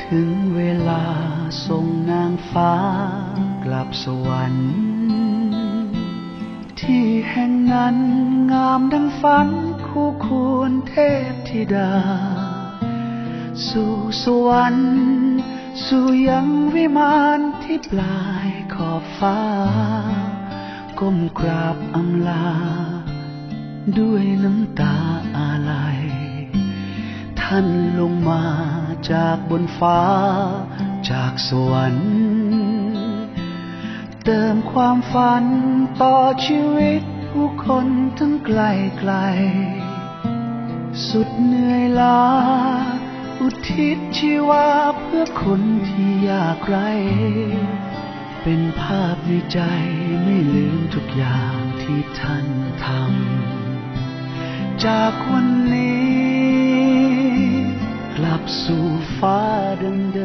ถึงเวลาส่งนางฟ้ากลับสวรรค์ที่แห่งนั้นงามดังฝันคู่ควรเทพธิดาสู่สวรรค์สู่ยังวิมานที่ปลายขอบฟ้าก้มกราบอำลาด้วยน้ำตาอาลัยท่านลงมาจากบนฟ้าจากสวรรค์เติมความฝันต่อชีวิตผู้คนทั้งไกลไกลสุดเหนื่อยล้าอุทิศชีวาเพื่อคนที่ยากไร้เป็นภาพในใจไม่ลืมทุกอย่างที่ท่านทำจากวันนี้กลับสู่ฟ้าเดิ